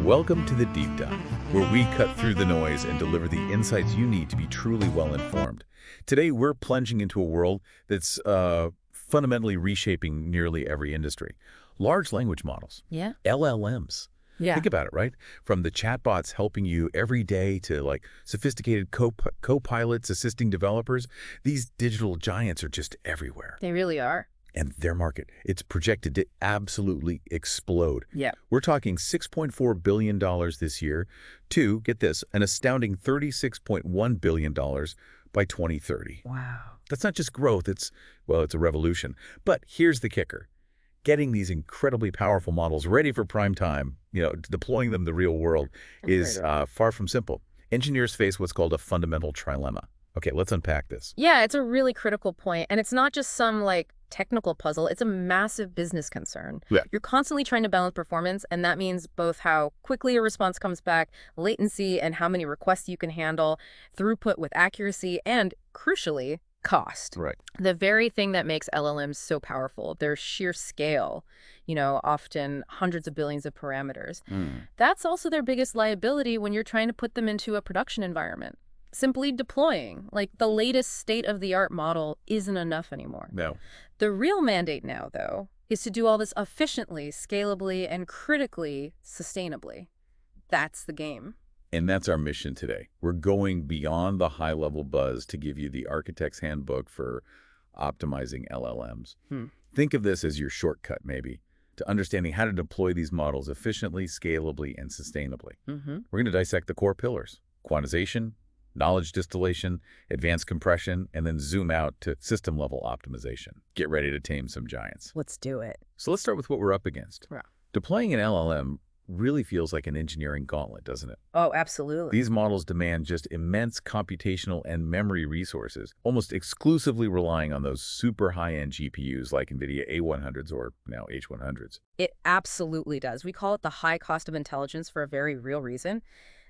Welcome to the Deep Dive, where we cut through the noise and deliver the insights you need to be truly well-informed. Today, we're plunging into a world that's fundamentally reshaping nearly every industry. Large language models. Yeah. LLMs. Yeah. Think about it, right? From the chatbots helping you every day to like sophisticated co-pilots assisting developers, these digital giants are just everywhere. They really are. And their market, it's projected to absolutely explode. Yeah. We're talking $6.4 billion this year to, get this, an astounding $36.1 billion by 2030. Wow. That's not just growth, it's a revolution. But here's the kicker. Getting these incredibly powerful models ready for prime time, deploying them in the real world is far from simple. Engineers face what's called a fundamental trilemma. Okay, let's unpack this. Yeah, it's a really critical point. And it's not just some technical puzzle. It's a massive business concern. Yeah. You're constantly trying to balance performance, and that means both how quickly a response comes back, latency, and how many requests you can handle, throughput with accuracy, and crucially, cost. Right. The very thing that makes LLMs so powerful, their sheer scale, often hundreds of billions of parameters. That's also their biggest liability when you're trying to put them into a production environment. Simply deploying, the latest state-of-the-art model isn't enough anymore. No. The real mandate now, though, is to do all this efficiently, scalably, and critically sustainably. That's the game. And that's our mission today. We're going beyond the high-level buzz to give you the architect's handbook for optimizing LLMs. Think of this as your shortcut, maybe, to understanding how to deploy these models efficiently, scalably, and sustainably. We're going to dissect the core pillars: quantization, knowledge distillation, advanced compression, and then zoom out to system-level optimization. Get ready to tame some giants. Let's do it. So let's start with what we're up against. Yeah. Deploying an LLM really feels like an engineering gauntlet, doesn't it? Oh, absolutely. These models demand just immense computational and memory resources, almost exclusively relying on those super high-end GPUs like NVIDIA A100s or now H100s. It absolutely does. We call it the high cost of intelligence for a very real reason.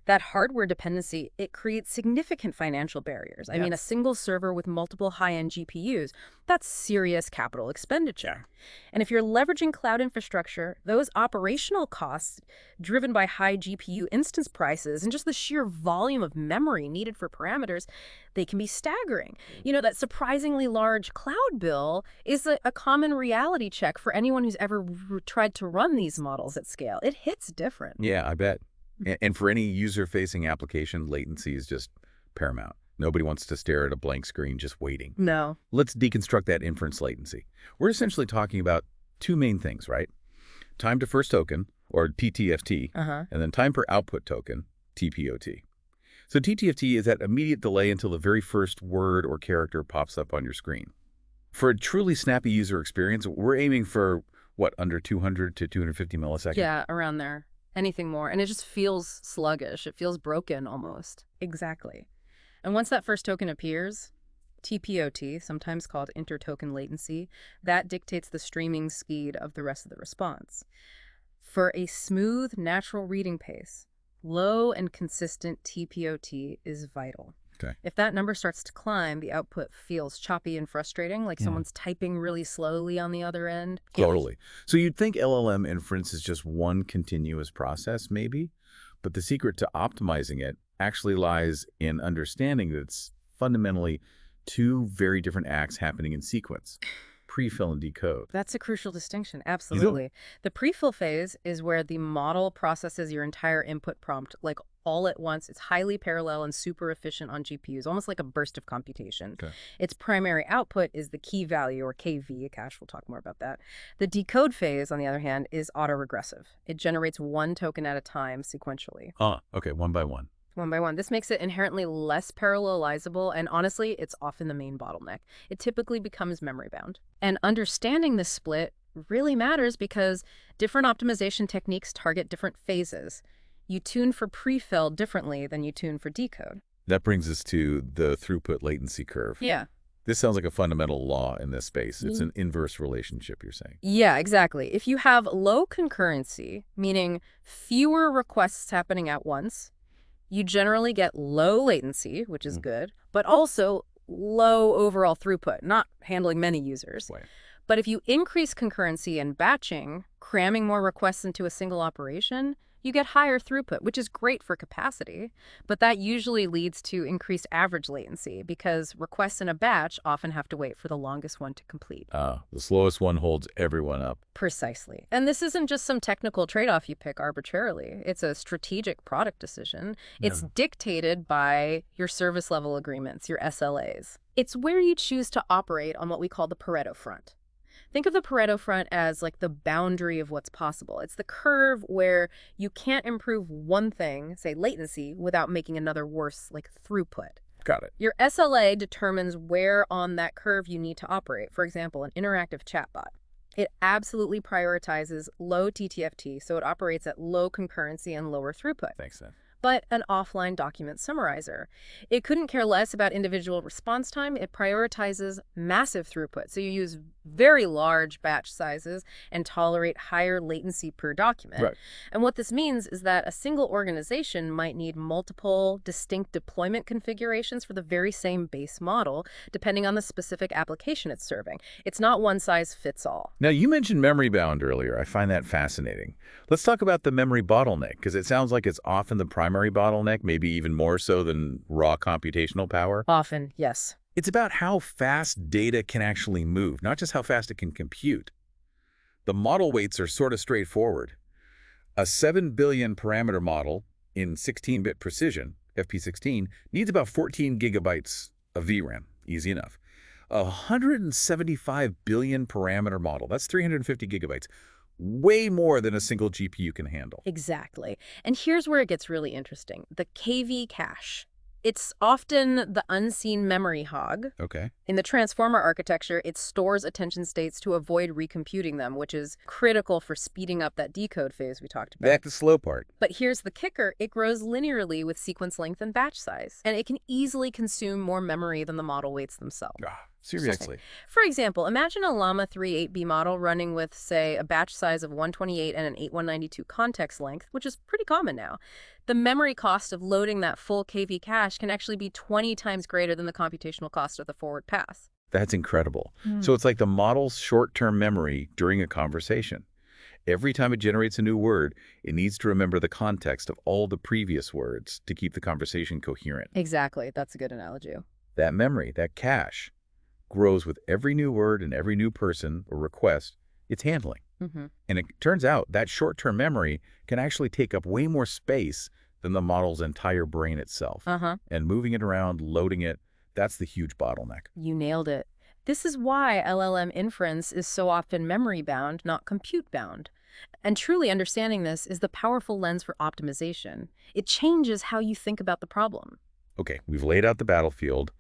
That hardware dependency, it creates significant financial barriers. I mean, a single server with multiple high-end GPUs, that's serious capital expenditure. And if you're leveraging cloud infrastructure, those operational costs driven by high GPU instance prices and just the sheer volume of memory needed for parameters, they can be staggering. That surprisingly large cloud bill is a common reality check for anyone who's ever tried to run these models at scale. It hits different. Yeah, I bet. And for any user-facing application, latency is just paramount. Nobody wants to stare at a blank screen just waiting. No. Let's deconstruct that inference latency. We're essentially talking about two main things, right? Time to first token, or TTFT, and then time per output token, TPOT. So TTFT is that immediate delay until the very first word or character pops up on your screen. For a truly snappy user experience, we're aiming for, under 200 to 250 milliseconds? Yeah, around there. Anything more. And it just feels sluggish. It feels broken almost. Exactly. And once that first token appears, TPOT, sometimes called intertoken latency, that dictates the streaming speed of the rest of the response. For a smooth, natural reading pace, low and consistent TPOT is vital. Okay. If that number starts to climb, the output feels choppy and frustrating, like someone's typing really slowly on the other end. Totally. So you'd think LLM inference is just one continuous process, maybe, but the secret to optimizing it actually lies in understanding that it's fundamentally two very different acts happening in sequence: prefill and decode. That's a crucial distinction, absolutely. The prefill phase is where the model processes your entire input prompt, all at once. It's highly parallel and super efficient on GPUs, almost like a burst of computation. Okay. Its primary output is the key value, or KV. Cash, we'll talk more about that. The decode phase, on the other hand, is autoregressive. It generates one token at a time sequentially. Okay, one by one. One by one. This makes it inherently less parallelizable, and honestly, it's often the main bottleneck. It typically becomes memory-bound. And understanding this split really matters because different optimization techniques target different phases. You tune for prefill differently than you tune for decode. That brings us to the throughput latency curve. Yeah. This sounds like a fundamental law in this space. It's an inverse relationship, you're saying. Yeah, exactly. If you have low concurrency, meaning fewer requests happening at once, you generally get low latency, which is good, but also low overall throughput, not handling many users. Right. But if you increase concurrency and batching, cramming more requests into a single operation, you get higher throughput, which is great for capacity, but that usually leads to increased average latency because requests in a batch often have to wait for the longest one to complete. The slowest one holds everyone up. Precisely. And this isn't just some technical trade-off you pick arbitrarily. It's a strategic product decision. It's dictated by your service level agreements, your SLAs. It's where you choose to operate on what we call the Pareto front. Think of the Pareto front as like the boundary of what's possible. It's the curve where you can't improve one thing, say latency, without making another worse, like throughput. Got it. Your SLA determines where on that curve you need to operate. For example, an interactive chatbot. It absolutely prioritizes low TTFT, so it operates at low concurrency and lower throughput. Thanks, then. But an offline document summarizer. It couldn't care less about individual response time. It prioritizes massive throughput. So you use very large batch sizes and tolerate higher latency per document. Right. And what this means is that a single organization might need multiple distinct deployment configurations for the very same base model, depending on the specific application it's serving. It's not one size fits all. Now, you mentioned memory bound earlier. I find that fascinating. Let's talk about the memory bottleneck, because it sounds like it's often the primary bottleneck, maybe even more so than raw computational power. Often, yes. It's about how fast data can actually move, not just how fast it can compute. The model weights are sort of straightforward. A 7 billion parameter model in 16-bit precision, FP16, needs about 14 gigabytes of VRAM. Easy enough. A 175 billion parameter model, that's 350 gigabytes. Way more than a single GPU can handle. Exactly. And here's where it gets really interesting. The KV cache. It's often the unseen memory hog. Okay. In the transformer architecture, it stores attention states to avoid recomputing them, which is critical for speeding up that decode phase we talked about. Back to the slow part. But here's the kicker. It grows linearly with sequence length and batch size, and it can easily consume more memory than the model weights themselves. Seriously. For example, imagine a Llama 3 8B model running with, say, a batch size of 128 and an 8192 context length, which is pretty common now. The memory cost of loading that full KV cache can actually be 20 times greater than the computational cost of the forward pass. That's incredible. So it's like the model's short-term memory during a conversation. Every time it generates a new word, it needs to remember the context of all the previous words to keep the conversation coherent. Exactly. That's a good analogy. That memory, that cache, grows with every new word and every new person or request it's handling. And it turns out that short-term memory can actually take up way more space than the model's entire brain itself. And moving it around, loading it, that's the huge bottleneck. You nailed it. This is why LLM inference is so often memory-bound, not compute-bound. And truly understanding this is the powerful lens for optimization. It changes how you think about the problem. Okay, we've laid out the battlefield,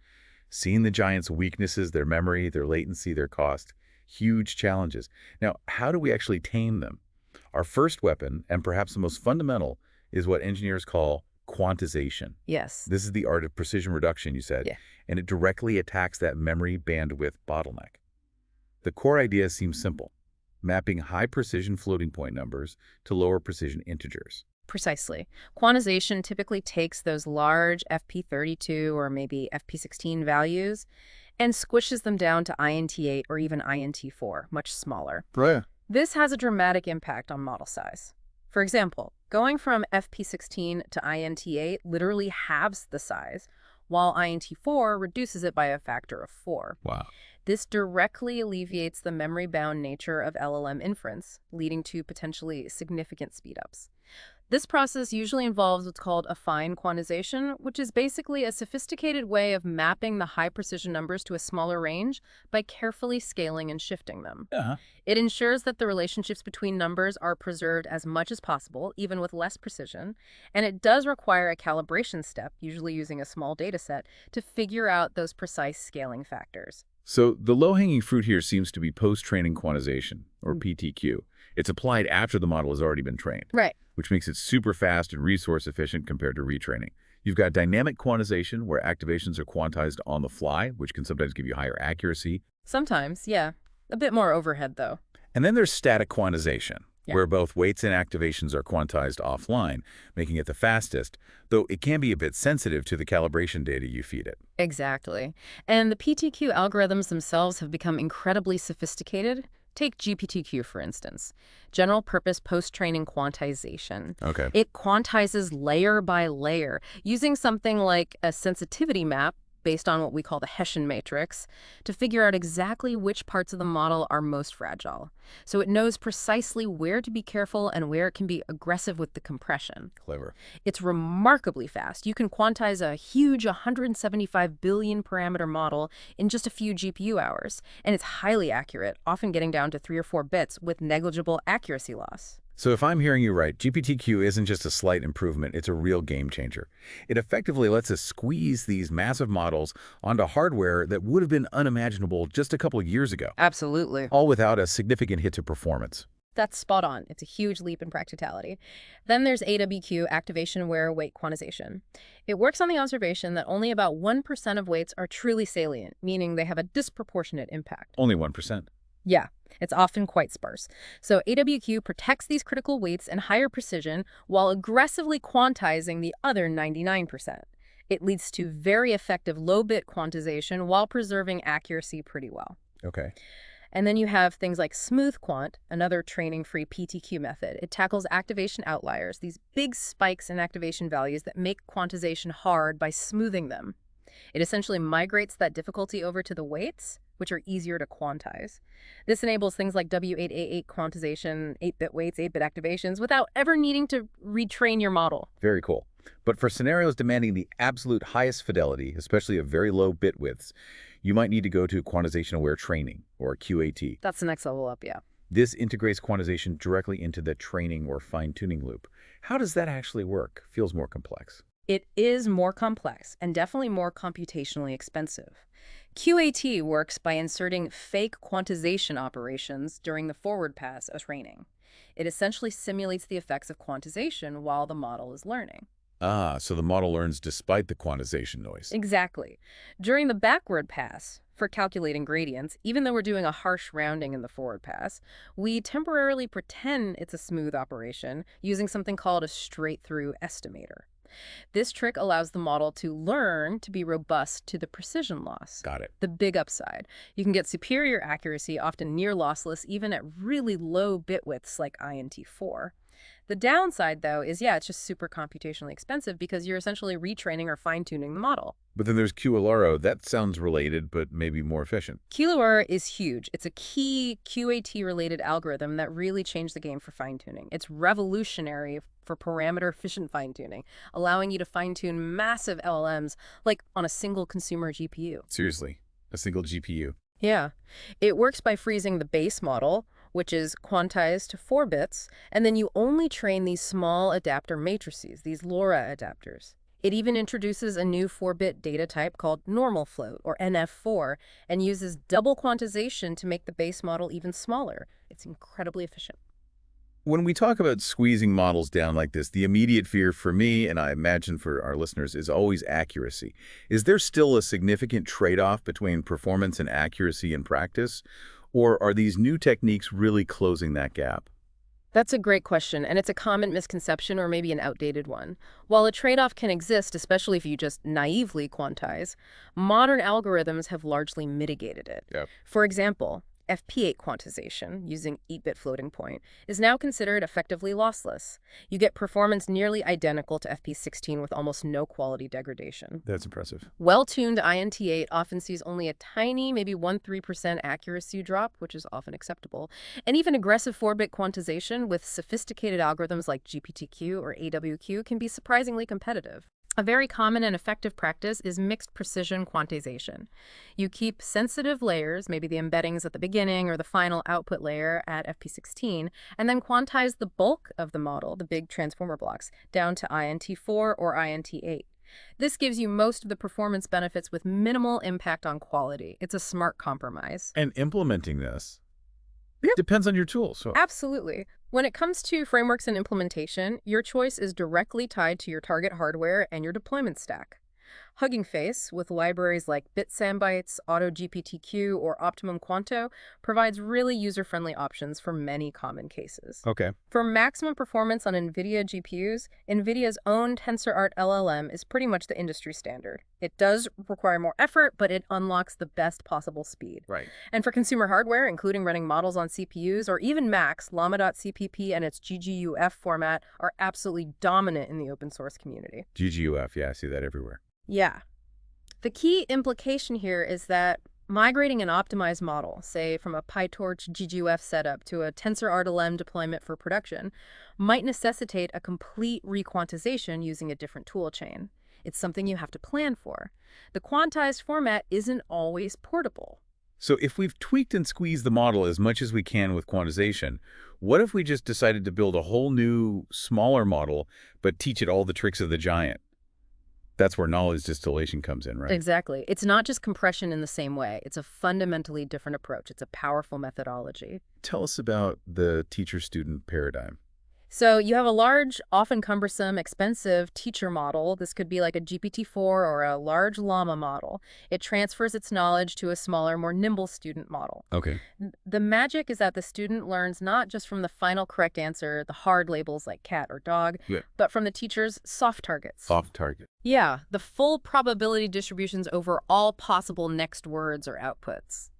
seen the giants' weaknesses, their memory, their latency, their cost. Huge challenges. Now, how do we actually tame them? Our first weapon, and perhaps the most fundamental, is what engineers call quantization. Yes. This is the art of precision reduction, you said, and it directly attacks that memory bandwidth bottleneck. The core idea seems simple, mapping high-precision floating point numbers to lower precision integers. Precisely. Quantization typically takes those large FP32 or maybe FP16 values and squishes them down to INT8 or even INT4, much smaller. Right. This has a dramatic impact on model size. For example, going from FP16 to INT8 literally halves the size, while INT4 reduces it by a factor of 4. Wow. This directly alleviates the memory-bound nature of LLM inference, leading to potentially significant speedups. This process usually involves what's called a fine quantization, which is basically a sophisticated way of mapping the high-precision numbers to a smaller range by carefully scaling and shifting them. It ensures that the relationships between numbers are preserved as much as possible, even with less precision, and it does require a calibration step, usually using a small data set, to figure out those precise scaling factors. So the low-hanging fruit here seems to be post-training quantization, or PTQ. It's applied after the model has already been trained. Right. Which makes it super fast and resource efficient compared to retraining. You've got dynamic quantization, where activations are quantized on the fly, which can sometimes give you higher accuracy. Sometimes, yeah. A bit more overhead, though. And then there's static quantization, where both weights and activations are quantized offline, making it the fastest, though it can be a bit sensitive to the calibration data you feed it. Exactly. And the PTQ algorithms themselves have become incredibly sophisticated, Take GPTQ, for instance, general purpose post-training quantization. Okay. It quantizes layer by layer using something like a sensitivity map based on what we call the Hessian matrix to figure out exactly which parts of the model are most fragile. So it knows precisely where to be careful and where it can be aggressive with the compression. Clever. It's remarkably fast. You can quantize a huge 175 billion parameter model in just a few GPU hours, and it's highly accurate, often getting down to 3 or 4 bits with negligible accuracy loss. So if I'm hearing you right, GPTQ isn't just a slight improvement, it's a real game changer. It effectively lets us squeeze these massive models onto hardware that would have been unimaginable just a couple of years ago, Absolutely. all without a significant hit to performance. That's spot on. It's a huge leap in practicality. Then there's AWQ, activation-aware weight quantization. It works on the observation that only about 1% of weights are truly salient, meaning they have a disproportionate impact. Only 1%. Yeah, it's often quite sparse. So AWQ protects these critical weights and higher precision while aggressively quantizing the other 99%. It leads to very effective low-bit quantization while preserving accuracy pretty well. Okay. And then you have things like SmoothQuant, another training-free PTQ method. It tackles activation outliers, these big spikes in activation values that make quantization hard by smoothing them. It essentially migrates that difficulty over to the weights, which are easier to quantize. This enables things like W8A8 quantization, 8-bit weights, 8-bit activations, without ever needing to retrain your model. Very cool. But for scenarios demanding the absolute highest fidelity, especially at very low bit widths, you might need to go to quantization-aware training, or QAT. That's the next level up, yeah. This integrates quantization directly into the training or fine-tuning loop. How does that actually work? Feels more complex. It is more complex and definitely more computationally expensive. QAT works by inserting fake quantization operations during the forward pass of training. It essentially simulates the effects of quantization while the model is learning. Ah, so the model learns despite the quantization noise. Exactly. During the backward pass, for calculating gradients, even though we're doing a harsh rounding in the forward pass, we temporarily pretend it's a smooth operation using something called a straight-through estimator. This trick allows the model to learn to be robust to the precision loss. Got it. The big upside. You can get superior accuracy, often near lossless, even at really low bit widths like INT4. The downside, though, is, yeah, it's just super computationally expensive because you're essentially retraining or fine-tuning the model. But then there's QLoRA. That sounds related, but maybe more efficient. QLoRA is huge. It's a key QAT-related algorithm that really changed the game for fine-tuning. It's revolutionary for parameter-efficient fine-tuning, allowing you to fine-tune massive LLMs, like on a single consumer GPU. Seriously, a single GPU. Yeah. It works by freezing the base model, which is quantized to 4 bits, and then you only train these small adapter matrices, these LoRa adapters. It even introduces a new 4-bit data type called normal float, or NF4, and uses double quantization to make the base model even smaller. It's incredibly efficient. When we talk about squeezing models down like this, the immediate fear for me, and I imagine for our listeners, is always accuracy. Is there still a significant trade-off between performance and accuracy in practice? Or are these new techniques really closing that gap? That's a great question, and it's a common misconception or maybe an outdated one. While a trade-off can exist, especially if you just naively quantize, modern algorithms have largely mitigated it. Yep. For example, FP8 quantization, using 8-bit floating point, is now considered effectively lossless. You get performance nearly identical to FP16 with almost no quality degradation. That's impressive. Well-tuned INT8 often sees only a tiny, maybe 1–3% accuracy drop, which is often acceptable. And even aggressive 4-bit quantization with sophisticated algorithms like GPTQ or AWQ can be surprisingly competitive. A very common and effective practice is mixed precision quantization. You keep sensitive layers, maybe the embeddings at the beginning or the final output layer at FP16, and then quantize the bulk of the model, the big transformer blocks, down to INT4 or INT8. This gives you most of the performance benefits with minimal impact on quality. It's a smart compromise. And implementing this depends on your tool. So Absolutely. When it comes to frameworks and implementation, your choice is directly tied to your target hardware and your deployment stack. Hugging Face, with libraries like Bitsandbytes, AutoGPTQ, or Optimum Quanto, provides really user-friendly options for many common cases. Okay. For maximum performance on NVIDIA GPUs, NVIDIA's own TensorRT LLM is pretty much the industry standard. It does require more effort, but it unlocks the best possible speed. Right. And for consumer hardware, including running models on CPUs or even Macs, Llama.cpp and its GGUF format are absolutely dominant in the open source community. GGUF, yeah, I see that everywhere. Yeah. The key implication here is that migrating an optimized model, say from a PyTorch GGUF setup to a TensorRT LLM deployment for production, might necessitate a complete requantization using a different toolchain. It's something you have to plan for. The quantized format isn't always portable. So if we've tweaked and squeezed the model as much as we can with quantization, what if we just decided to build a whole new, smaller model, but teach it all the tricks of the giant? That's where knowledge distillation comes in, right? Exactly. It's not just compression in the same way. It's a fundamentally different approach. It's a powerful methodology. Tell us about the teacher-student paradigm. So you have a large, often cumbersome, expensive teacher model. This could be like a GPT-4 or a large llama model. It transfers its knowledge to a smaller, more nimble student model. Okay. The magic is that the student learns not just from the final correct answer, the hard labels like cat or dog, but from the teacher's soft targets. Soft target. Yeah, the full probability distributions over all possible next words or outputs.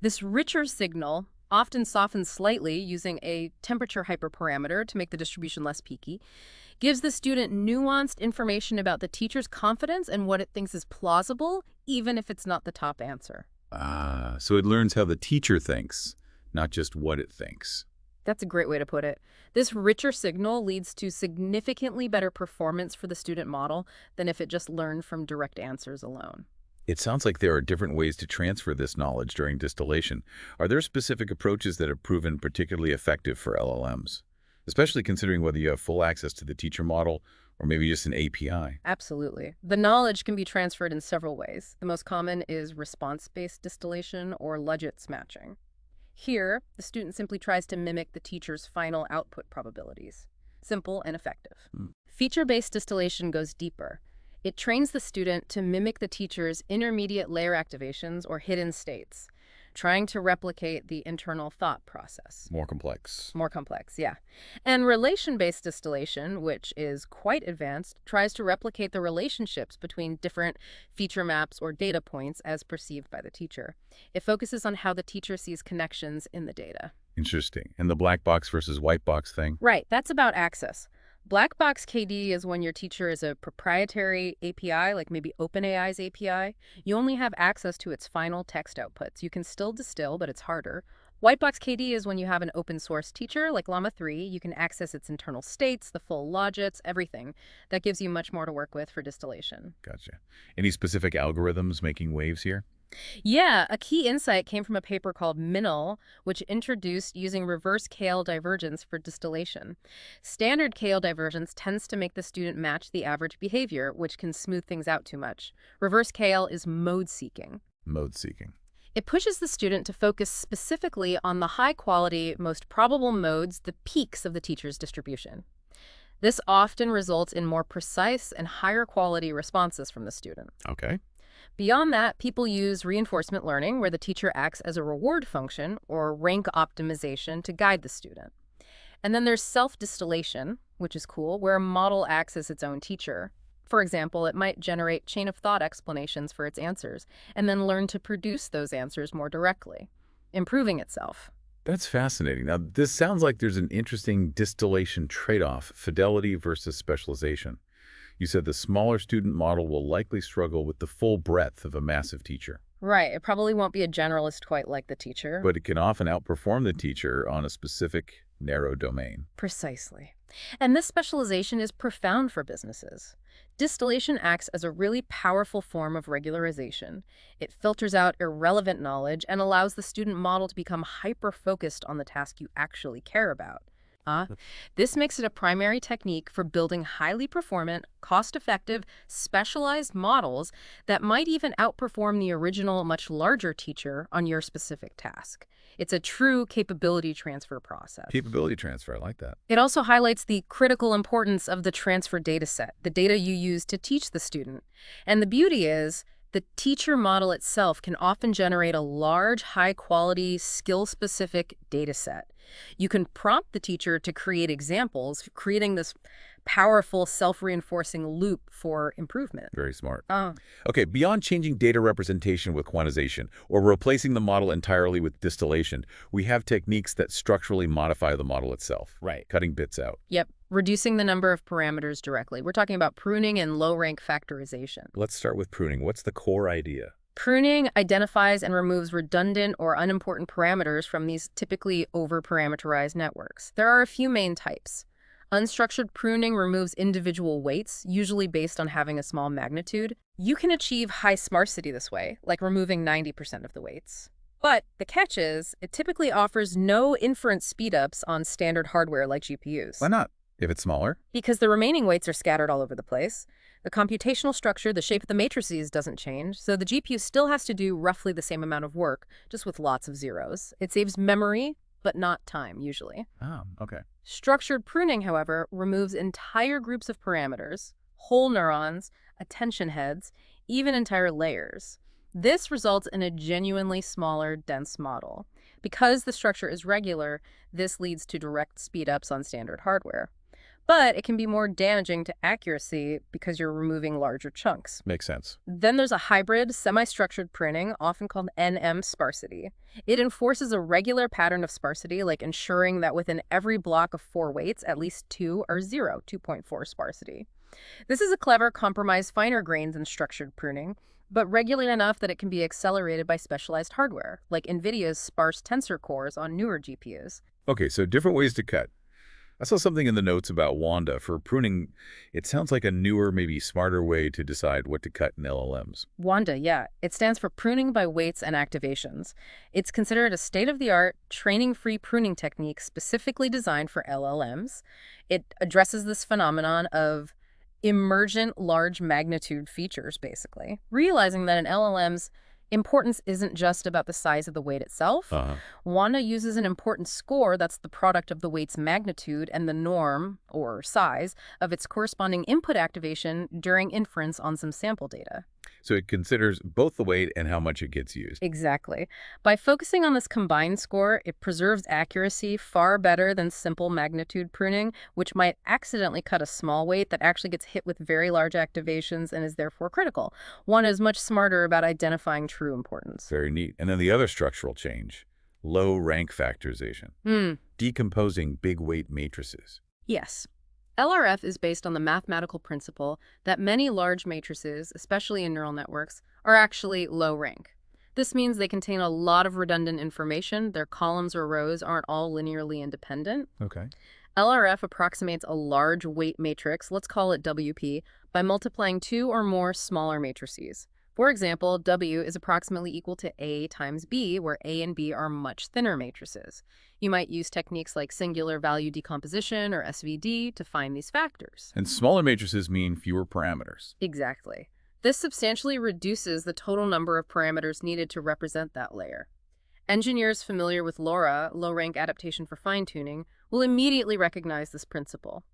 This richer signal, often softened slightly using a temperature hyperparameter to make the distribution less peaky, gives the student nuanced information about the teacher's confidence and what it thinks is plausible, even if it's not the top answer. Ah, so it learns how the teacher thinks, not just what it thinks. That's a great way to put it. This richer signal leads to significantly better performance for the student model than if it just learned from direct answers alone. It sounds like there are different ways to transfer this knowledge during distillation. Are there specific approaches that have proven particularly effective for LLMs, especially considering whether you have full access to the teacher model or maybe just an API? Absolutely. The knowledge can be transferred in several ways. The most common is response-based distillation or Lugit's matching. Here, the student simply tries to mimic the teacher's final output probabilities. Simple and effective. Feature-based distillation goes deeper. It trains the student to mimic the teacher's intermediate layer activations or hidden states, trying to replicate the internal thought process. More complex. More complex, yeah. And relation-based distillation, which is quite advanced, tries to replicate the relationships between different feature maps or data points as perceived by the teacher. It focuses on how the teacher sees connections in the data. Interesting. And the black box versus white box thing? Right, that's about access. Black box KD is when your teacher is a proprietary API, like maybe OpenAI's API. You only have access to its final text outputs. You can still distill, but it's harder. White box KD is when you have an open source teacher, like Llama 3. You can access its internal states, the full logits, everything. That gives you much more to work with for distillation. Gotcha. Any specific algorithms making waves here? Yeah, a key insight came from a paper called Minel, which introduced using reverse KL divergence for distillation. Standard KL divergence tends to make the student match the average behavior, which can smooth things out too much. Reverse KL is mode seeking. Mode seeking. It pushes the student to focus specifically on the high-quality, most probable modes, the peaks of the teacher's distribution. This often results in more precise and higher-quality responses from the student. Okay. Beyond that, people use reinforcement learning, where the teacher acts as a reward function, or rank optimization to guide the student. And then there's self-distillation, which is cool, where a model acts as its own teacher. For example, it might generate chain-of-thought explanations for its answers, and then learn to produce those answers more directly, improving itself. That's fascinating. Now, this sounds like there's an interesting distillation trade-off, fidelity versus specialization. You said the smaller student model will likely struggle with the full breadth of a massive teacher. Right. It probably won't be a generalist quite like the teacher. But it can often outperform the teacher on a specific, narrow domain. Precisely. And this specialization is profound for businesses. Distillation acts as a really powerful form of regularization. It filters out irrelevant knowledge and allows the student model to become hyper-focused on the task you actually care about. This makes it a primary technique for building highly performant, cost-effective, specialized models that might even outperform the original, much larger teacher on your specific task. It's a true capability transfer process. Capability transfer, I like that. It also highlights the critical importance of the transfer data set, the data you use to teach the student. And the beauty is, the teacher model itself can often generate a large, high-quality, skill-specific data set. You can prompt the teacher to create examples, creating this powerful self-reinforcing loop for improvement. Very smart. Oh. Okay, beyond changing data representation with quantization or replacing the model entirely with distillation, we have techniques that structurally modify the model itself. Right. Cutting bits out. Yep, reducing the number of parameters directly. We're talking about pruning and low-rank factorization. Let's start with pruning. What's the core idea? Pruning identifies and removes redundant or unimportant parameters from these typically over-parameterized networks. There are a few main types. Unstructured pruning removes individual weights, usually based on having a small magnitude. You can achieve high sparsity this way, like removing 90% of the weights. But the catch is, it typically offers no inference speedups on standard hardware like GPUs. Why not? If it's smaller? Because the remaining weights are scattered all over the place. The computational structure, the shape of the matrices doesn't change, so the GPU still has to do roughly the same amount of work, just with lots of zeros. It saves memory, but not time, usually. Oh, okay. Structured pruning, however, removes entire groups of parameters, whole neurons, attention heads, even entire layers. This results in a genuinely smaller, dense model. Because the structure is regular, this leads to direct speedups on standard hardware. But it can be more damaging to accuracy because you're removing larger chunks. Makes sense. Then there's a hybrid, semi-structured pruning, often called NM sparsity. It enforces a regular pattern of sparsity, like ensuring that within every block of 4 weights, at least 2 are 0, 2.4 sparsity. This is a clever compromise, finer grained than structured pruning, but regular enough that it can be accelerated by specialized hardware, like NVIDIA's sparse tensor cores on newer GPUs. Okay, so different ways to cut. I saw something in the notes about Wanda. For pruning, it sounds like a newer, maybe smarter way to decide what to cut in LLMs. Wanda, yeah. It stands for pruning by weights and activations. It's considered a state-of-the-art, training-free pruning technique specifically designed for LLMs. It addresses this phenomenon of emergent large magnitude features, basically. Realizing that in LLMs, importance isn't just about the size of the weight itself. Wanda uses an importance score that's the product of the weight's magnitude and the norm, or size, of its corresponding input activation during inference on some sample data. So it considers both the weight and how much it gets used. Exactly. By focusing on this combined score, it preserves accuracy far better than simple magnitude pruning, which might accidentally cut a small weight that actually gets hit with very large activations and is therefore critical. One is much smarter about identifying true importance. Very neat. And then the other structural change, low rank factorization. Decomposing big weight matrices. Yes. LRF is based on the mathematical principle that many large matrices, especially in neural networks, are actually low rank. This means they contain a lot of redundant information. Their columns or rows aren't all linearly independent. Okay. LRF approximates a large weight matrix, let's call it WP, by multiplying 2 or more smaller matrices. For example, W is approximately equal to A times B, where A and B are much thinner matrices. You might use techniques like singular value decomposition or SVD to find these factors. And smaller matrices mean fewer parameters. Exactly. This substantially reduces the total number of parameters needed to represent that layer. Engineers familiar with LoRa, low-rank adaptation for fine-tuning, will immediately recognize this principle.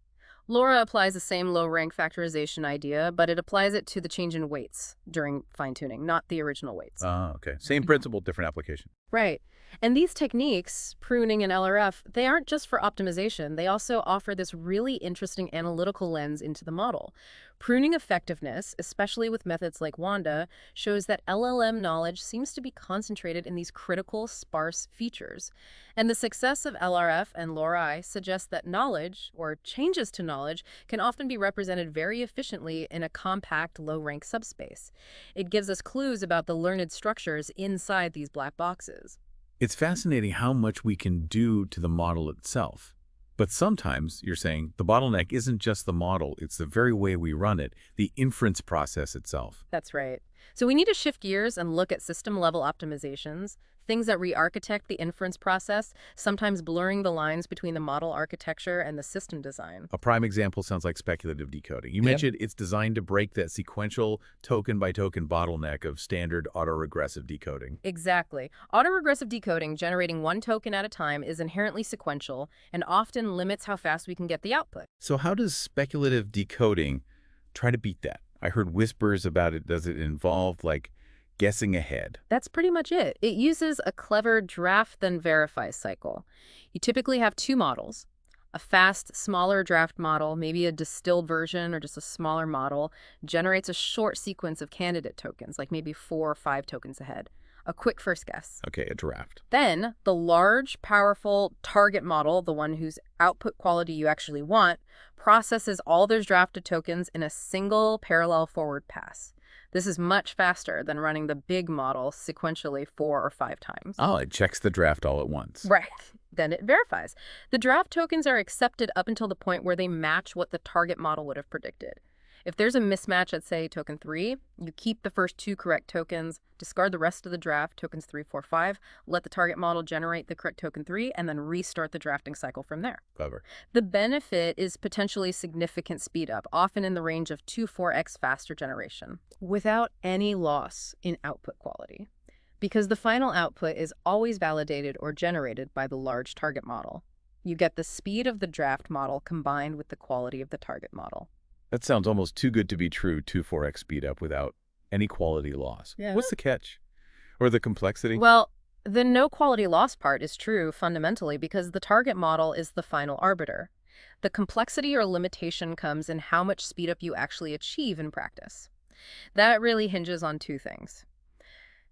LoRa applies the same low-rank factorization idea, but it applies it to the change in weights during fine-tuning, not the original weights. Okay. Same principle, different application. Right. And these techniques, pruning and LRF, they aren't just for optimization. They also offer this really interesting analytical lens into the model. Pruning effectiveness, especially with methods like Wanda, shows that LLM knowledge seems to be concentrated in these critical, sparse features. And the success of LRF and LoRa suggests that knowledge, or changes to knowledge, can often be represented very efficiently in a compact, low-rank subspace. It gives us clues about the learned structures inside these black boxes. It's fascinating how much we can do to the model itself. But sometimes, you're saying, the bottleneck isn't just the model, it's the very way we run it, the inference process itself. That's right. So we need to shift gears and look at system-level optimizations, things that re-architect the inference process, sometimes blurring the lines between the model architecture and the system design. A prime example sounds like speculative decoding. You Yep. mentioned it's designed to break that sequential token-by-token bottleneck of standard autoregressive decoding. Exactly. Autoregressive decoding, generating one token at a time, is inherently sequential and often limits how fast we can get the output. So how does speculative decoding try to beat that? I heard whispers about it. Does it involve, like, guessing ahead? That's pretty much it. It uses a clever draft then verify cycle. You typically have two models. A fast, smaller draft model, maybe a distilled version or just a smaller model, generates a short sequence of candidate tokens, like maybe 4 or 5 tokens ahead. A quick first guess. Okay, a draft. Then, the large, powerful target model, the one whose output quality you actually want, processes all those drafted tokens in a single parallel forward pass. This is much faster than running the big model sequentially 4 or 5 times. Oh, it checks the draft all at once. Right. Then it verifies. The draft tokens are accepted up until the point where they match what the target model would have predicted. If there's a mismatch at, say, token 3, you keep the first 2 correct tokens, discard the rest of the draft, tokens 3, 4, 5, let the target model generate the correct token 3, and then restart the drafting cycle from there. Clever. The benefit is potentially significant speed up, often in the range of 2-4x faster generation, without any loss in output quality, because the final output is always validated or generated by the large target model. You get the speed of the draft model combined with the quality of the target model. That sounds almost too good to be true, 2-4x speed up without any quality loss. Yeah. What's the catch? Or the complexity? Well, the no quality loss part is true fundamentally because the target model is the final arbiter. The complexity or limitation comes in how much speed up you actually achieve in practice. That really hinges on 2 things: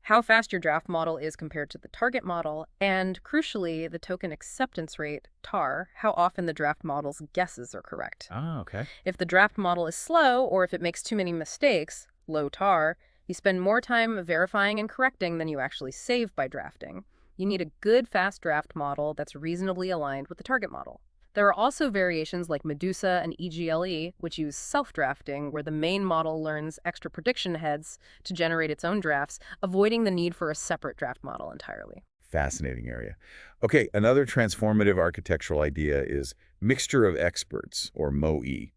how fast your draft model is compared to the target model, and crucially, the token acceptance rate, TAR, how often the draft model's guesses are correct. Ah, okay. If the draft model is slow, or if it makes too many mistakes, low TAR, you spend more time verifying and correcting than you actually save by drafting. You need a good, fast draft model that's reasonably aligned with the target model. There are also variations like Medusa and EGLE, which use self-drafting, where the main model learns extra prediction heads to generate its own drafts, avoiding the need for a separate draft model entirely. Fascinating area. Okay, another transformative architectural idea is mixture of experts, or MoE.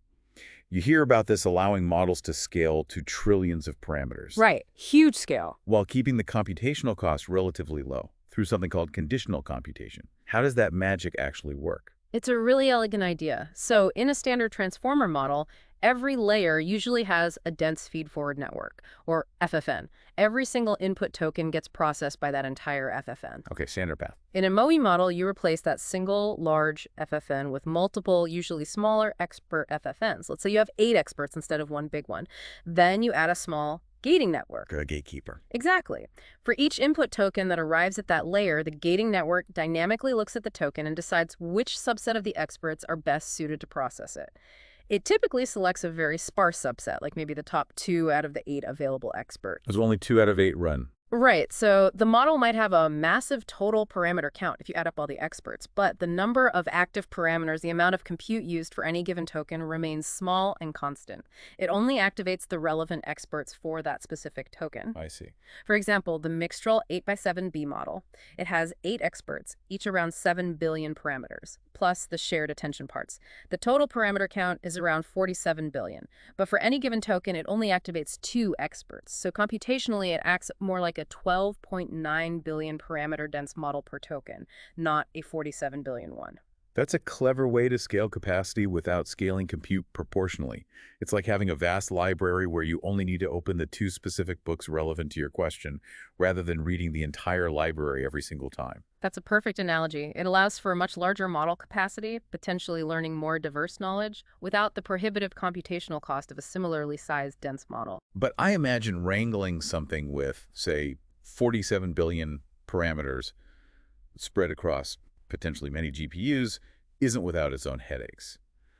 You hear about this allowing models to scale to trillions of parameters. Right. Huge scale. While keeping the computational cost relatively low through something called conditional computation. How does that magic actually work? It's a really elegant idea. So in a standard transformer model, every layer usually has a dense feed-forward network, or FFN. Every single input token gets processed by that entire FFN. Okay, standard path. In a MoE model, you replace that single large FFN with multiple, usually smaller, expert FFNs. Let's say you have 8 experts instead of one big one. Then you add a small gating network. A gatekeeper. Exactly. For each input token that arrives at that layer, the gating network dynamically looks at the token and decides which subset of the experts are best suited to process it. It typically selects a very sparse subset, like maybe the top 2 out of the 8 available experts. There's only 2 out of 8 run. Right, so the model might have a massive total parameter count if you add up all the experts, but the number of active parameters, the amount of compute used for any given token, remains small and constant. It only activates the relevant experts for that specific token. I see. For example, the Mixtral 8x7B model. It has 8 experts, each around 7 billion parameters, plus the shared attention parts. The total parameter count is around 47 billion, but for any given token, it only activates 2 experts. So computationally, it acts more like a 12.9 billion parameter dense model per token, not a 47 billion one. That's a clever way to scale capacity without scaling compute proportionally. It's like having a vast library where you only need to open the 2 specific books relevant to your question, rather than reading the entire library every single time. That's a perfect analogy. It allows for a much larger model capacity, potentially learning more diverse knowledge, without the prohibitive computational cost of a similarly sized dense model. But I imagine wrangling something with, say, 47 billion parameters spread across potentially many GPUs isn't without its own headaches.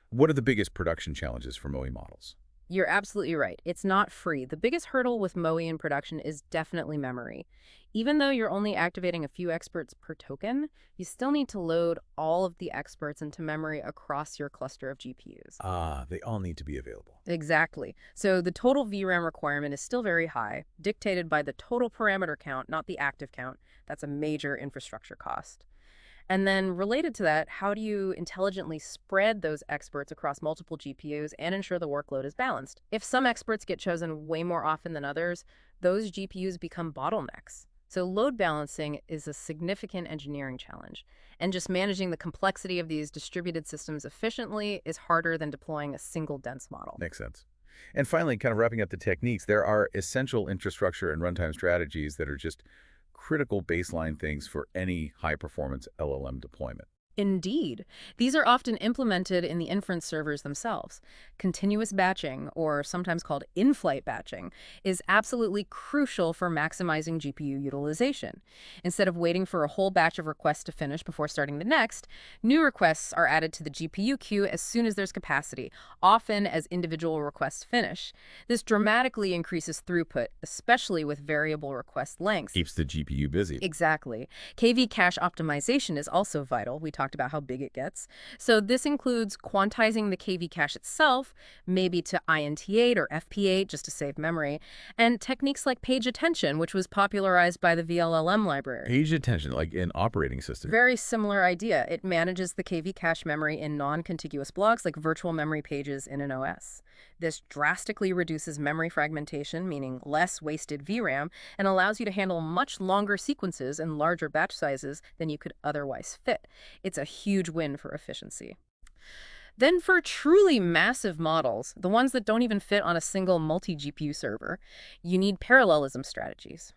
What are the biggest production challenges for MoE models? You're absolutely right. It's not free. The biggest hurdle with MoE in production is definitely memory. Even though you're only activating a few experts per token, you still need to load all of the experts into memory across your cluster of GPUs. Ah, they all need to be available. Exactly. So the total VRAM requirement is still very high, dictated by the total parameter count, not the active count. That's a major infrastructure cost. And then related to that, how do you intelligently spread those experts across multiple GPUs and ensure the workload is balanced? If some experts get chosen way more often than others, those GPUs become bottlenecks. So load balancing is a significant engineering challenge. And just managing the complexity of these distributed systems efficiently is harder than deploying a single dense model. Makes sense. And finally, kind of wrapping up the techniques, there are essential infrastructure and runtime strategies that are just critical baseline things for any high-performance LLM deployment. Indeed. These are often implemented in the inference servers themselves. Continuous batching, or sometimes called in-flight batching, is absolutely crucial for maximizing GPU utilization. Instead of waiting for a whole batch of requests to finish before starting the next, new requests are added to the GPU queue as soon as there's capacity, often as individual requests finish. This dramatically increases throughput, especially with variable request lengths. Keeps the GPU busy. Exactly. KV cache optimization is also vital. We talked about how big it gets. So this includes quantizing the KV cache itself, maybe to INT8 or FP8 just to save memory, and techniques like PagedAttention, which was popularized by the VLLM library. PagedAttention, like in operating system. Very similar idea. It manages the KV cache memory in non-contiguous blocks like virtual memory pages in an OS. This drastically reduces memory fragmentation, meaning less wasted VRAM, and allows you to handle much longer sequences and larger batch sizes than you could otherwise fit. It's a huge win for efficiency. Then for truly massive models, the ones that don't even fit on a single multi-GPU server, you need parallelism strategies.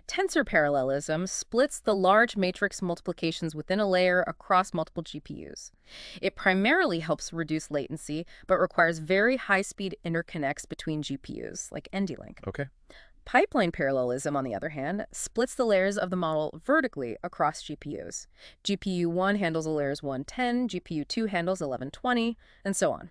Tensor parallelism splits the large matrix multiplications within a layer across multiple GPUs. It primarily helps reduce latency, but requires very high-speed interconnects between GPUs, like ND-Link. Okay. Pipeline parallelism, on the other hand, splits the layers of the model vertically across GPUs. GPU 1 handles the layers 110, GPU 2 handles 1120, and so on.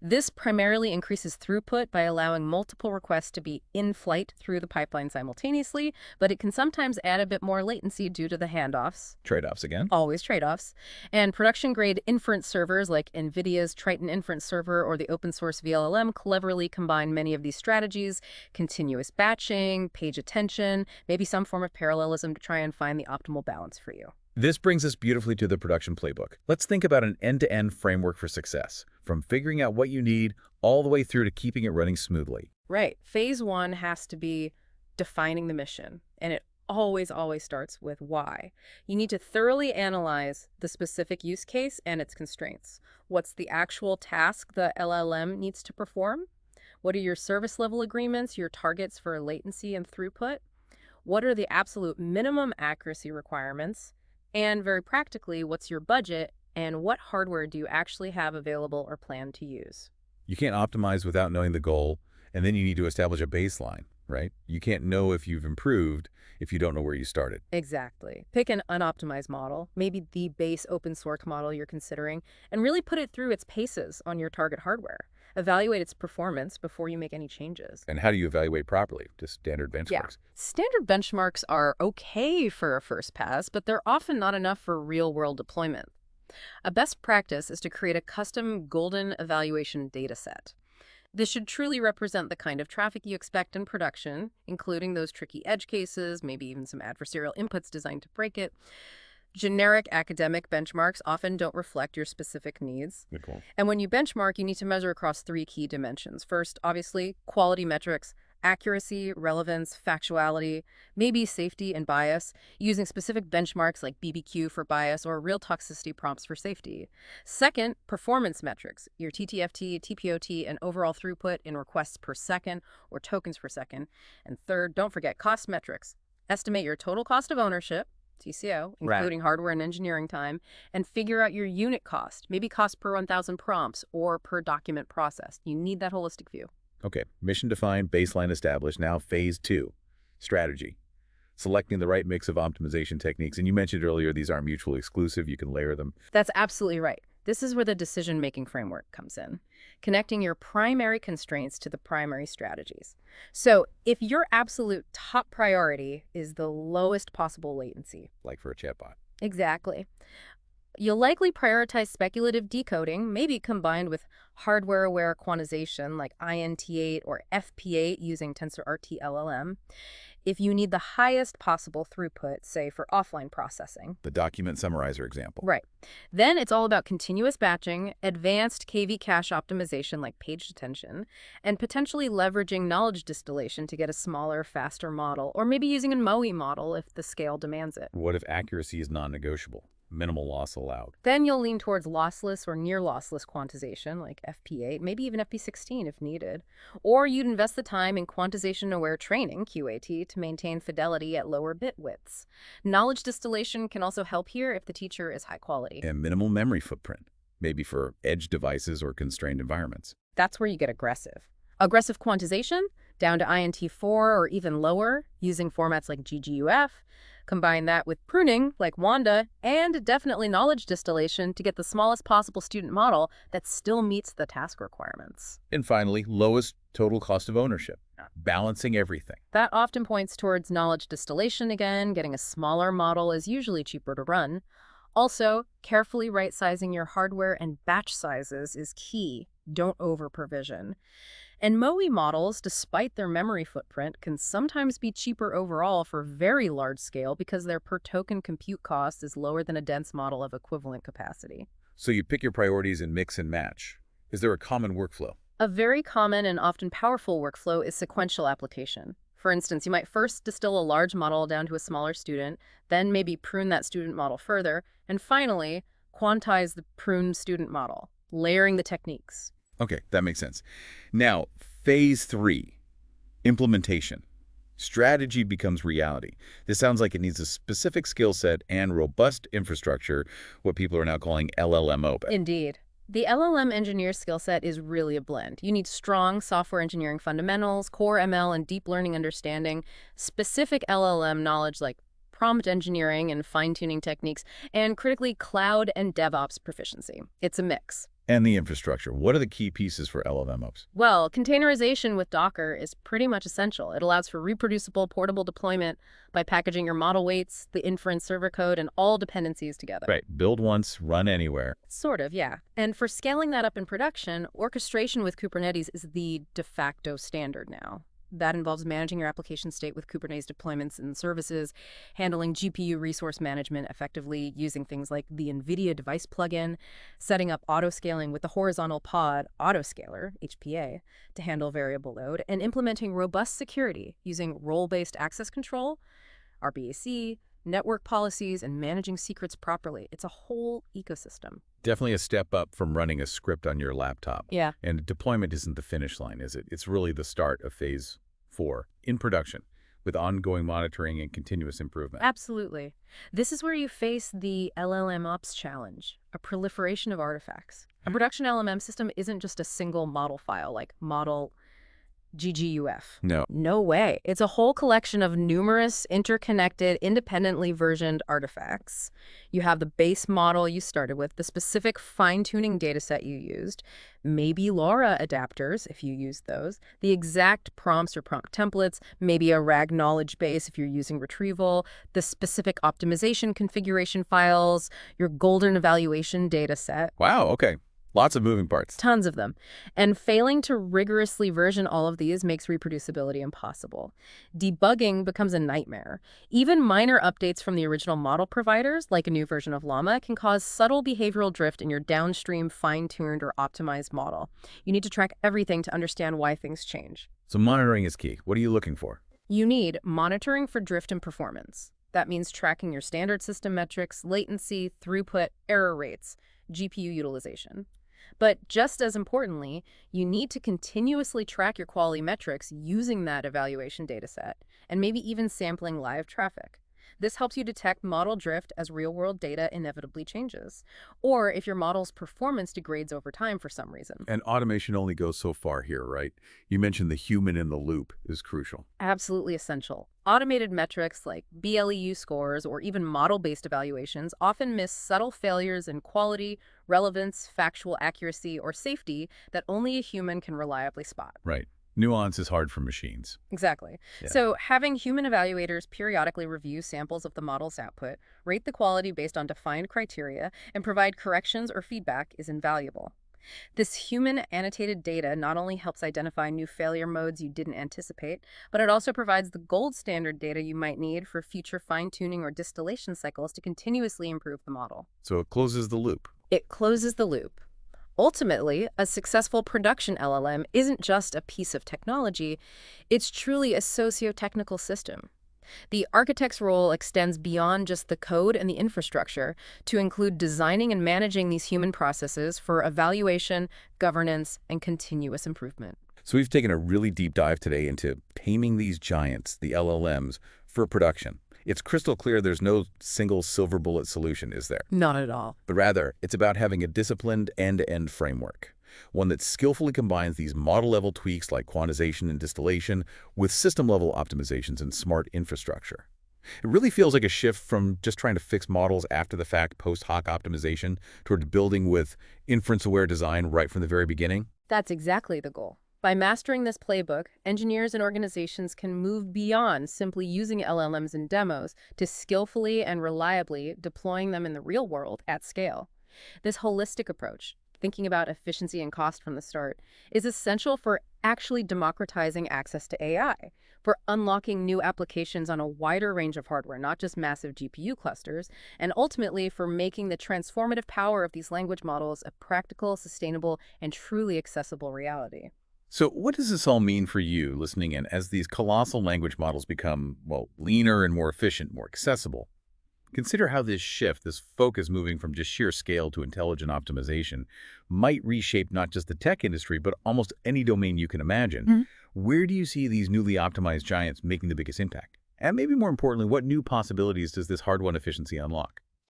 This primarily increases throughput by allowing multiple requests to be in flight through the pipeline simultaneously, but it can sometimes add a bit more latency due to the handoffs. Trade-offs again. Always trade-offs. And production-grade inference servers like NVIDIA's Triton Inference Server or the open-source VLLM cleverly combine many of these strategies: continuous batching, PagedAttention, maybe some form of parallelism to try and find the optimal balance for you. This brings us beautifully to the production playbook. Let's think about an end-to-end framework for success, from figuring out what you need all the way through to keeping it running smoothly. Right. Phase 1 has to be defining the mission, and it always starts with why. You need to thoroughly analyze the specific use case and its constraints. What's the actual task the LLM needs to perform? What are your service level agreements, your targets for latency and throughput? What are the absolute minimum accuracy requirements? And very practically, what's your budget and what hardware do you actually have available or plan to use? You can't optimize without knowing the goal, and then you need to establish a baseline, right? You can't know if you've improved if you don't know where you started. Exactly. Pick an unoptimized model, maybe the base open source model you're considering, and really put it through its paces on your target hardware. Evaluate its performance before you make any changes. And how do you evaluate properly? Just standard benchmarks? Yeah. Standard benchmarks are okay for a first pass, but they're often not enough for real-world deployment. A best practice is to create a custom golden evaluation dataset. This should truly represent the kind of traffic you expect in production, including those tricky edge cases, maybe even some adversarial inputs designed to break it. Generic academic benchmarks often don't reflect your specific needs. Good call. And when you benchmark, you need to measure across 3 key dimensions. First, obviously, quality metrics, accuracy, relevance, factuality, maybe safety and bias, using specific benchmarks like BBQ for bias or real toxicity prompts for safety. Second, performance metrics, your TTFT, TPOT, and overall throughput in requests per second or tokens per second. And third, don't forget cost metrics. Estimate your total cost of ownership, TCO, including hardware and engineering time, and figure out your unit cost, maybe cost per 1,000 prompts or per document processed. You need that holistic view. Okay, mission defined, baseline established. Now phase 2, strategy. Selecting the right mix of optimization techniques. And you mentioned earlier these aren't mutually exclusive. You can layer them. That's absolutely right. This is where the decision-making framework comes in, connecting your primary constraints to the primary strategies. So if your absolute top priority is the lowest possible latency. Like for a chatbot. Exactly. You'll likely prioritize speculative decoding, maybe combined with hardware-aware quantization like INT8 or FP8 using TensorRT LLM. If you need the highest possible throughput, say for offline processing. The document summarizer example. Right. Then it's all about continuous batching, advanced KV cache optimization like PagedAttention, and potentially leveraging knowledge distillation to get a smaller, faster model, or maybe using a MoE model if the scale demands it. What if accuracy is non-negotiable? Minimal loss allowed. Then you'll lean towards lossless or near-lossless quantization, like FP8, maybe even FP16 if needed. Or you'd invest the time in quantization-aware training, QAT, to maintain fidelity at lower bit widths. Knowledge distillation can also help here if the teacher is high quality. And minimal memory footprint, maybe for edge devices or constrained environments. That's where you get aggressive. Aggressive quantization, down to INT4 or even lower, using formats like GGUF. Combine that with pruning, like Wanda, and definitely knowledge distillation to get the smallest possible student model that still meets the task requirements. And finally, lowest total cost of ownership, balancing everything. That often points towards knowledge distillation again. Getting a smaller model is usually cheaper to run. Also, carefully right-sizing your hardware and batch sizes is key. Don't over-provision. And MoE models, despite their memory footprint, can sometimes be cheaper overall for very large scale because their per-token compute cost is lower than a dense model of equivalent capacity. So you pick your priorities and mix and match. Is there a common workflow? A very common and often powerful workflow is sequential application. For instance, you might first distill a large model down to a smaller student, then maybe prune that student model further, and finally, quantize the pruned student model, layering the techniques. Okay, that makes sense. Now, phase 3, implementation. Strategy becomes reality. This sounds like it needs a specific skill set and robust infrastructure, what people are now calling LLM open. Indeed. The LLM engineer skill set is really a blend. You need strong software engineering fundamentals, core ML and deep learning understanding, specific LLM knowledge like prompt engineering and fine-tuning techniques, and critically cloud and DevOps proficiency. It's a mix. And the infrastructure. What are the key pieces for LLM ops? Well, containerization with Docker is pretty much essential. It allows for reproducible, portable deployment by packaging your model weights, the inference server code, and all dependencies together. Right. Build once, run anywhere. Sort of, yeah. And for scaling that up in production, orchestration with Kubernetes is the de facto standard now. That involves managing your application state with Kubernetes deployments and services, handling GPU resource management effectively using things like the NVIDIA device plugin, setting up autoscaling with the horizontal pod autoscaler, HPA, to handle variable load, and implementing robust security using role-based access control, RBAC, network policies, and managing secrets properly. It's a whole ecosystem. Definitely a step up from running a script on your laptop. Yeah. And deployment isn't the finish line, is it? It's really the start of phase 4 in production with ongoing monitoring and continuous improvement. Absolutely. This is where you face the LLM ops challenge, a proliferation of artifacts. A production LLM system isn't just a single model file like model GGUF. No way. It's a whole collection of numerous interconnected, independently versioned artifacts. You have the base model you started with, the specific fine-tuning dataset you used, maybe LoRa adapters if you use those, the exact prompts or prompt templates, maybe a RAG knowledge base if you're using retrieval, the specific optimization configuration files, your golden evaluation dataset. Wow, okay. Lots of moving parts. Tons of them. And failing to rigorously version all of these makes reproducibility impossible. Debugging becomes a nightmare. Even minor updates from the original model providers, like a new version of Llama, can cause subtle behavioral drift in your downstream fine-tuned or optimized model. You need to track everything to understand why things change. So monitoring is key. What are you looking for? You need monitoring for drift and performance. That means tracking your standard system metrics, latency, throughput, error rates, GPU utilization. But just as importantly, you need to continuously track your quality metrics using that evaluation dataset, and maybe even sampling live traffic. This helps you detect model drift as real-world data inevitably changes, or if your model's performance degrades over time for some reason. And automation only goes so far here, right? You mentioned the human in the loop is crucial. Absolutely essential. Automated metrics like BLEU scores or even model-based evaluations often miss subtle failures in quality, relevance, factual accuracy, or safety that only a human can reliably spot. Right. Nuance is hard for machines. Exactly. Yeah. So having human evaluators periodically review samples of the model's output, rate the quality based on defined criteria, and provide corrections or feedback is invaluable. This human annotated data not only helps identify new failure modes you didn't anticipate, but it also provides the gold standard data you might need for future fine-tuning or distillation cycles to continuously improve the model. So it closes the loop. It closes the loop. Ultimately, a successful production LLM isn't just a piece of technology, it's truly a socio-technical system. The architect's role extends beyond just the code and the infrastructure to include designing and managing these human processes for evaluation, governance, and continuous improvement. So we've taken a really deep dive today into taming these giants, the LLMs, for production. It's crystal clear there's no single silver bullet solution, is there? Not at all. But rather, it's about having a disciplined end-to-end framework, one that skillfully combines these model-level tweaks like quantization and distillation with system-level optimizations and smart infrastructure. It really feels like a shift from just trying to fix models after the fact post-hoc optimization towards building with inference-aware design right from the very beginning. That's exactly the goal. By mastering this playbook, engineers and organizations can move beyond simply using LLMs in demos to skillfully and reliably deploying them in the real world at scale. This holistic approach, thinking about efficiency and cost from the start, is essential for actually democratizing access to AI, for unlocking new applications on a wider range of hardware, not just massive GPU clusters, and ultimately for making the transformative power of these language models a practical, sustainable, and truly accessible reality. So what does this all mean for you listening in as these colossal language models become, well, leaner and more efficient, more accessible? Consider how this shift, this focus moving from just sheer scale to intelligent optimization, might reshape not just the tech industry, but almost any domain you can imagine. Where do you see these newly optimized giants making the biggest impact? And maybe more importantly, what new possibilities does this hard-won efficiency unlock?